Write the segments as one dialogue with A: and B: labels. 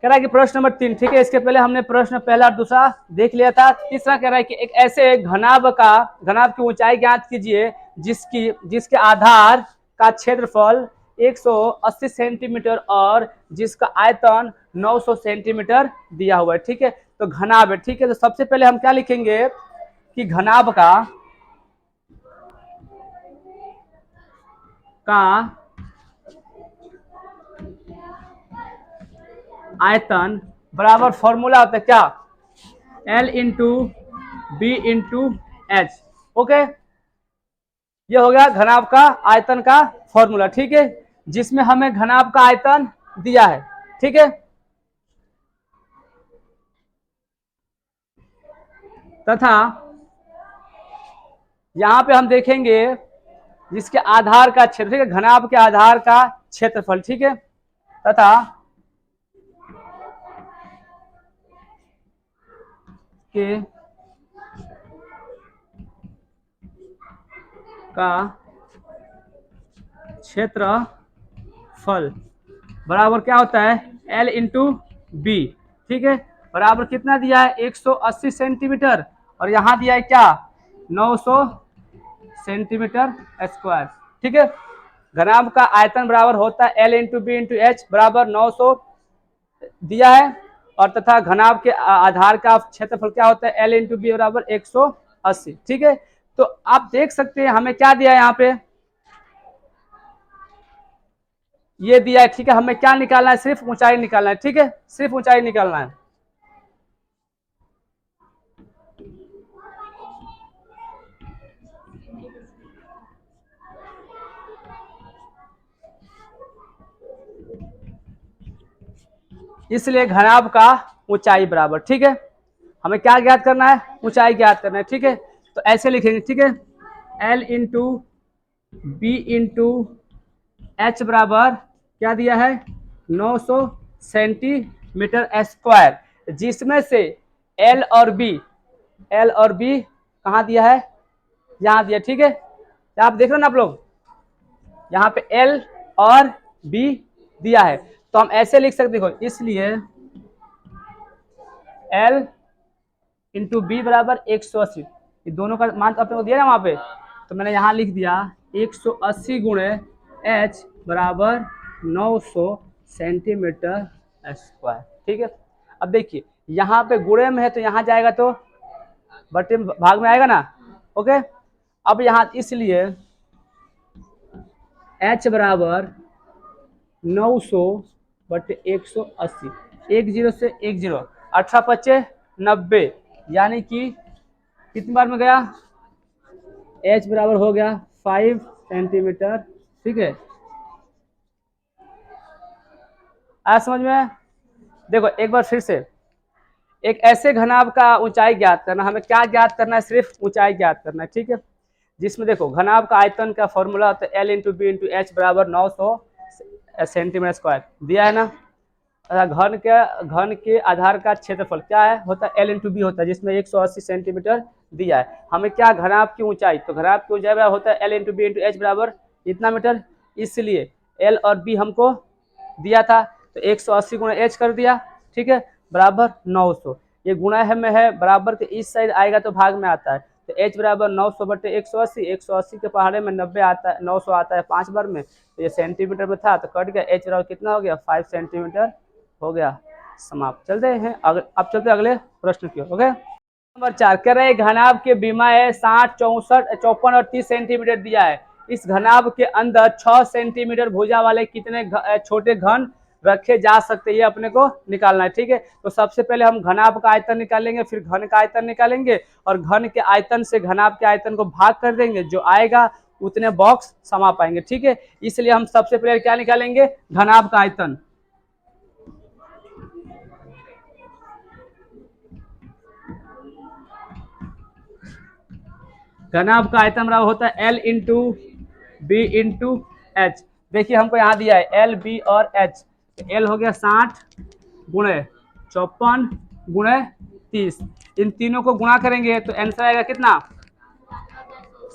A: कह रहा है कि प्रश्न नंबर 3, ठीक है। इसके पहले हमने प्रश्न पहला और दूसरा देख लिया था। तीसरा कह रहा है कि एक ऐसे घनाभ की ऊंचाई ज्ञात कीजिए जिसके आधार का क्षेत्रफल 180 सेंटीमीटर और जिसका आयतन 900 सेंटीमीटर दिया हुआ है, ठीक है। तो घनाभ है, ठीक है। तो सबसे पहले हम क्या लिखेंगे कि घनाभ का आयतन बराबर फॉर्मूला होता है क्या, L into B into H. Okay, ये हो गया घनाभ का आयतन का फॉर्मूला, ठीक है, जिसमें हमें घनाभ का आयतन दिया है, ठीक है। तथा यहां पे हम देखेंगे जिसके आधार का क्षेत्र, ठीक है, घनाभ के आधार का क्षेत्रफल, ठीक है, तथा के का क्षेत्रफल बराबर क्या होता है, L इंटू बी, ठीक है। बराबर कितना दिया है, 180 सेंटीमीटर, और यहां दिया है क्या, 900 सेंटीमीटर स्क्वायर, ठीक है। घनाभ का आयतन बराबर होता है L into B into H बराबर 900 दिया है, और तथा घनाभ के आधार का क्षेत्रफल क्या होता है, L इंटू बी बराबर 180, ठीक है। तो आप देख सकते हैं हमें क्या दिया है यहाँ पे, ये दिया है, ठीक है। हमें क्या निकालना है, सिर्फ ऊंचाई निकालना है, ठीक है, सिर्फ ऊंचाई निकालना है। इसलिए घनाभ का ऊंचाई बराबर, ठीक है, हमें क्या ज्ञात करना है, ऊंचाई ज्ञात करना है, ठीक है। तो ऐसे लिखेंगे, ठीक है, L into B into H बराबर क्या दिया है, 900 सेंटीमीटर स्क्वायर, जिसमें से एल और बी कहाँ दिया है, यहाँ दिया, ठीक है। आप देख रहे हो ना आप लोग, यहाँ पे एल और बी दिया है, तो हम ऐसे लिख सकते, देखो, इसलिए एल इंटू बी बराबर 180, ये दोनों का मान अपने को दिया ना वहां पे, तो मैंने यहाँ लिख दिया 180 गुणे एच बराबर 900 सेंटीमीटर स्क्वायर, ठीक है। अब देखिए यहाँ पे गुणे में है तो यहाँ जाएगा तो बटे भाग में आएगा ना, ओके। अब यहाँ इसलिए एच बराबर 900 बटे 180, एक जीरो से एक जीरो, 18×5 = 90, यानी कि कितनी बार में गया, एच बराबर हो गया 5 सेंटीमीटर, ठीक है। आज समझ में, देखो एक बार फिर से, एक ऐसे घनाभ का ऊंचाई ज्ञात करना, हमें क्या ज्ञात करना है, सिर्फ ऊंचाई ज्ञात करना है, ठीक है। जिसमें देखो घनाभ का आयतन का फॉर्मूला होता है L into B into H बराबर 900 सेंटीमीटर स्क्वायर दिया है ना। घन के आधार का क्षेत्रफल क्या है, होता है L इंटू बी होता है, जिसमें 180 सेंटीमीटर दिया है। हमें क्या, घनाभ की ऊंचाई, तो घनाभ की ऊंचाई बराबर होता है L into B into H बराबर इतना मीटर, इसलिए L और B हमको दिया था, तो 180 गुणा एच कर दिया, ठीक है, बराबर 900, ये गुणा है में है, बराबर के इस साइड आएगा तो भाग में आता है, तो h बराबर 900 बटे 180, 180 के पहाड़े में 90 आता है, 900 आता है 5 बार में, तो ये सेंटीमीटर में था तो कट गया, h बराबर कितना हो गया, 5 सेंटीमीटर हो गया, समाप्त। चलते हैं अब चलते अगले प्रश्न की ओर, ओके। नंबर 4 कह रहे हैं घनाभ के बीमा है 60, 64, 54 और 30 सेंटीमीटर दिया है। इस घनाभ के अंदर 6 सेंटीमीटर भुजा वाले कितने छोटे घन रखे जा सकते हैं, ये अपने को निकालना है, ठीक है। तो सबसे पहले हम घनाभ का आयतन निकालेंगे, फिर घन का आयतन निकालेंगे, और घन के आयतन से घनाभ के आयतन को भाग कर देंगे, जो आएगा उतने बॉक्स समा पाएंगे, ठीक है। इसलिए हम सबसे पहले क्या निकालेंगे, घनाभ का आयतन। घनाभ का आयतन बराबर होता है L into B into H. देखिए हमको यहाँ दिया है L, B और H, L हो गया 60 गुणे 54 गुणे 30, इन तीनों को गुणा करेंगे तो आंसर आएगा कितना,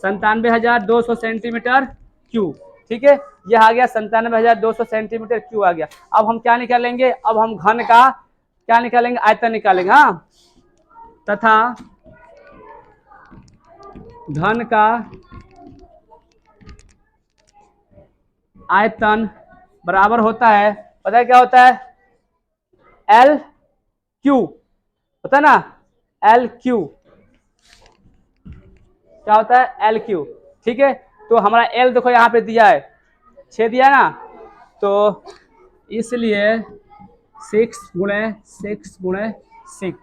A: 97,200 सेंटीमीटर क्यूब, ठीक है। ये आ गया 97,200 सेंटीमीटर क्यूब आ गया। अब हम क्या निकालेंगे, अब हम घन का क्या निकालेंगे, आयतन निकालेंगे। हाँ, तथा घन का आयतन बराबर होता है, पता है क्या होता है, एल क्यू होता है ना, एल क्यू क्या होता है, एल क्यू। ठीक है, तो हमारा एल देखो यहाँ पे दिया है, 6 दिया है ना, तो इसलिए 6 × 6 × 6,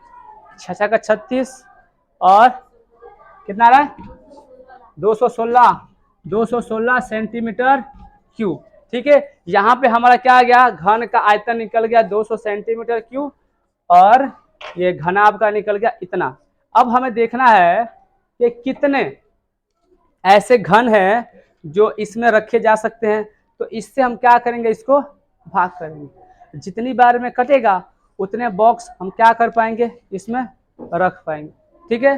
A: 6 का 36 और कितना आ रहा है 216 सेंटीमीटर क्यूब। ठीक है, यहाँ पे हमारा क्या आ गया, घन का आयतन निकल गया 200 सेंटीमीटर क्यूब और ये घनाभ का निकल गया इतना। अब हमें देखना है कि कितने ऐसे घन हैं जो इसमें रखे जा सकते हैं, तो इससे हम क्या करेंगे, इसको भाग करेंगे, जितनी बार में कटेगा उतने बॉक्स हम क्या कर पाएंगे, इसमें रख पाएंगे। ठीक है,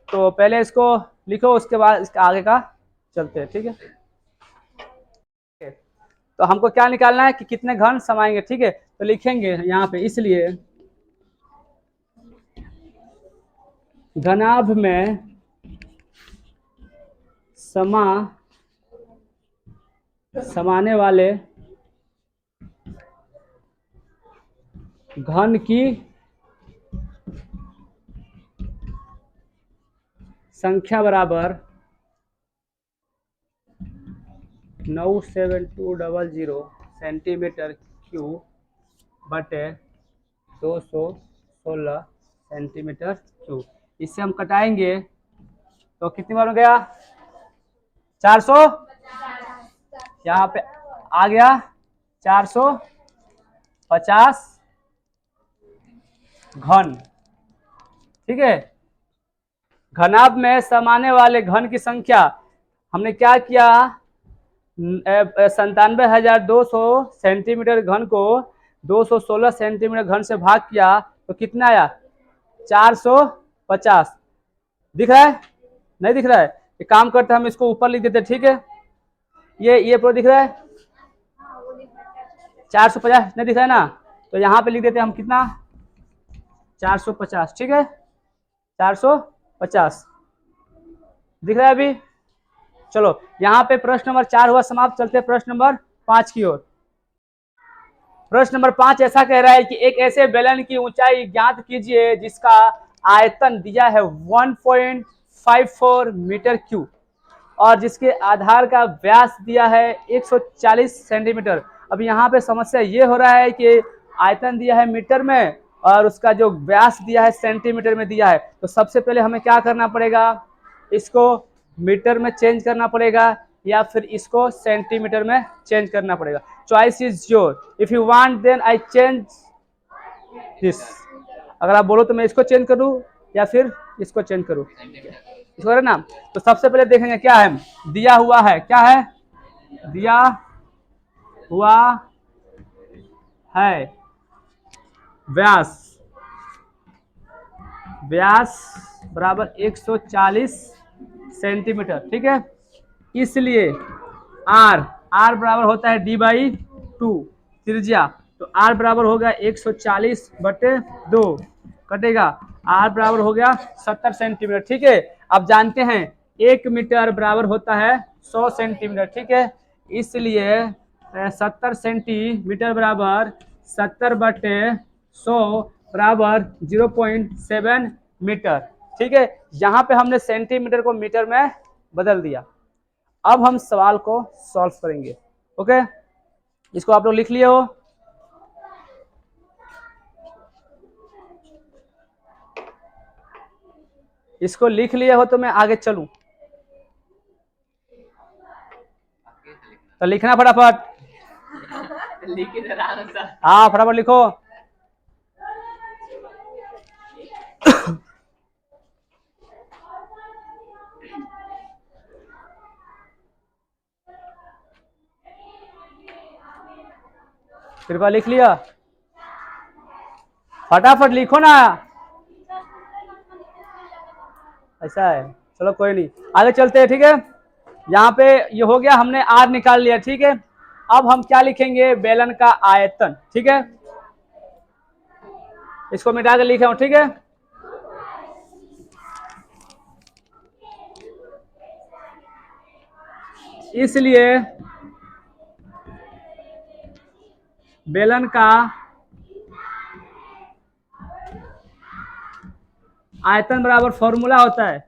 A: तो पहले इसको लिखो, उसके बाद इसके आगे का चलते हैं। ठीक है, तो हमको क्या निकालना है कि कितने घन समाएंगे। ठीक है, तो लिखेंगे यहाँ पे, इसलिए घनाभ में समाने वाले घन की संख्या बराबर 97200 सेंटीमीटर क्यूब बटे 216 सेंटीमीटर क्यूब। इससे हम कटाएंगे तो कितनी बार हो गया, 400, यहाँ पे आ गया 450 घन। ठीक है, घनाभ में समाने वाले घन की संख्या हमने क्या किया, 97,200 सेंटीमीटर घन को 216 सेंटीमीटर घन से भाग किया तो कितना आया, 450। दिख रहा है, नहीं दिख रहा है, एक काम करते हैं हम इसको ऊपर लिख देते हैं। ठीक है, ये पूरा दिख रहा है, 450 नहीं दिख रहा है ना, तो यहाँ पे लिख देते हैं हम कितना, 450। ठीक है, 450 दिख रहा है अभी। चलो यहाँ पे प्रश्न नंबर 4 हुआ समाप्त, चलते हैं प्रश्न नंबर 5 की ओर। प्रश्न नंबर 5 ऐसा कह रहा है कि एक ऐसे बेलन की ऊंचाई ज्ञात कीजिए जिसका आयतन दिया है 1.54 मीटर क्यूब और जिसके आधार का व्यास दिया है 140 सेंटीमीटर। अब यहाँ पे समस्या ये हो रहा है कि आयतन दिया है मीटर में और उसका जो व्यास दिया है सेंटीमीटर में दिया है, तो सबसे पहले हमें क्या करना पड़ेगा, इसको मीटर में चेंज करना पड़ेगा या फिर इसको सेंटीमीटर में चेंज करना पड़ेगा। Choice is your, if you want then I change this. अगर आप बोलो तो मैं इसको चेंज करूं या फिर इसको चेंज करूं, इसको है ना। तो सबसे पहले देखेंगे क्या है, दिया हुआ है, क्या है, दिया हुआ है व्यास, व्यास बराबर 140 सेंटीमीटर। ठीक है, इसलिए आर बराबर होता है d/2 त्रिज्या, तो आर बराबर होगा 140 बटे 2, कटेगा, आर बराबर हो गया 70 सेंटीमीटर। ठीक है, अब जानते हैं 1 मीटर बराबर होता है 100 सेंटीमीटर। ठीक है, इसलिए 70 सेंटीमीटर बराबर 70 बटे 100 बराबर 0.7 मीटर। ठीक है, यहाँ पे हमने सेंटीमीटर को मीटर में बदल दिया। अब हम सवाल को सॉल्व करेंगे। ओके, इसको आप लोग लिख लिए हो, इसको लिख लिए हो तो मैं आगे चलूं, तो लिखना फटाफट, हाँ फटाफट लिखो। कृपया लिख लिया, फटाफट लिखो ना, ऐसा है, चलो कोई नहीं, आगे चलते हैं। ठीक है, यहाँ पे ये हो गया, हमने आर निकाल लिया, ठीक है। अब हम क्या लिखेंगे, बेलन का आयतन, ठीक है। इसको मिटा कर लिखा हूं, ठीक है। इसलिए बेलन का आयतन बराबर फॉर्मूला होता है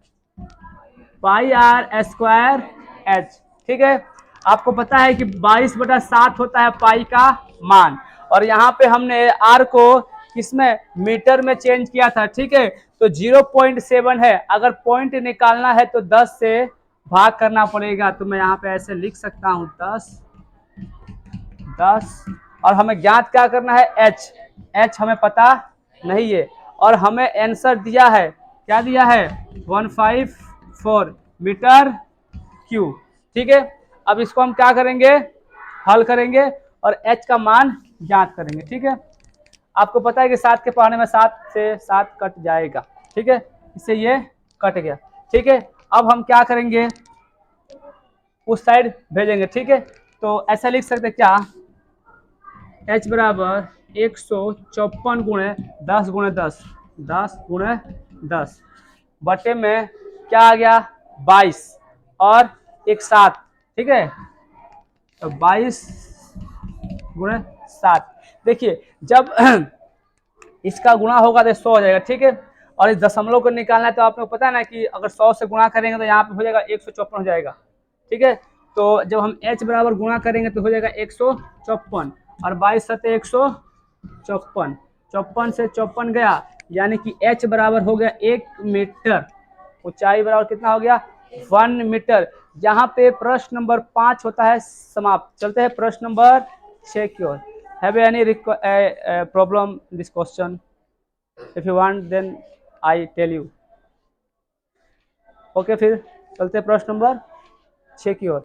A: पाई आर स्क्वायर एच, ठीक है। आपको पता है कि 22/7 होता है पाई का मान, और यहाँ पे हमने आर को किसमें, मीटर में चेंज किया था, ठीक है। तो 0.7 है, अगर पॉइंट निकालना है तो 10 से भाग करना पड़ेगा। तो मैं यहाँ पे ऐसे लिख सकता हूँ 10, और हमें ज्ञात क्या करना है, एच हमें पता नहीं है, और हमें आंसर दिया है, क्या दिया है, 154 मीटर क्यूब, ठीक है। अब इसको हम क्या करेंगे, हल करेंगे और एच का मान ज्ञात करेंगे, ठीक है। आपको पता है कि 7 के पढ़ने में 7 से 7 कट जाएगा, ठीक है, इससे ये कट गया, ठीक है। अब हम क्या करेंगे, उस साइड भेजेंगे, ठीक है। तो ऐसा लिख सकते क्या, एच बराबर 154 गुणे 10 गुणे 10, 10 गुणे 10 बटे में क्या आ गया, 22 और एक 7, ठीक है। तो 22 गुणे 7, देखिए जब इसका गुणा होगा तो 100 हो जाएगा, ठीक है। और इस दशमलव को निकालना है तो आपको पता है ना कि अगर 100 से गुणा करेंगे तो यहाँ पे हो जाएगा 154 हो जाएगा, ठीक है। तो जब हम h बराबर गुणा करेंगे तो हो जाएगा 154, और 22 सत्ते 154, 54 से 54 गया, यानी कि h बराबर हो गया 1 मीटर, ऊंचाई बराबर कितना हो गया, 1 मीटर। यहाँ पे प्रश्न नंबर 5 होता है समाप्त। चलते हैं प्रश्न नंबर 6 की ओर। Have you any problem in this question? If you want, then I tell you. Okay, फिर चलते हैं प्रश्न नंबर 6 की ओर।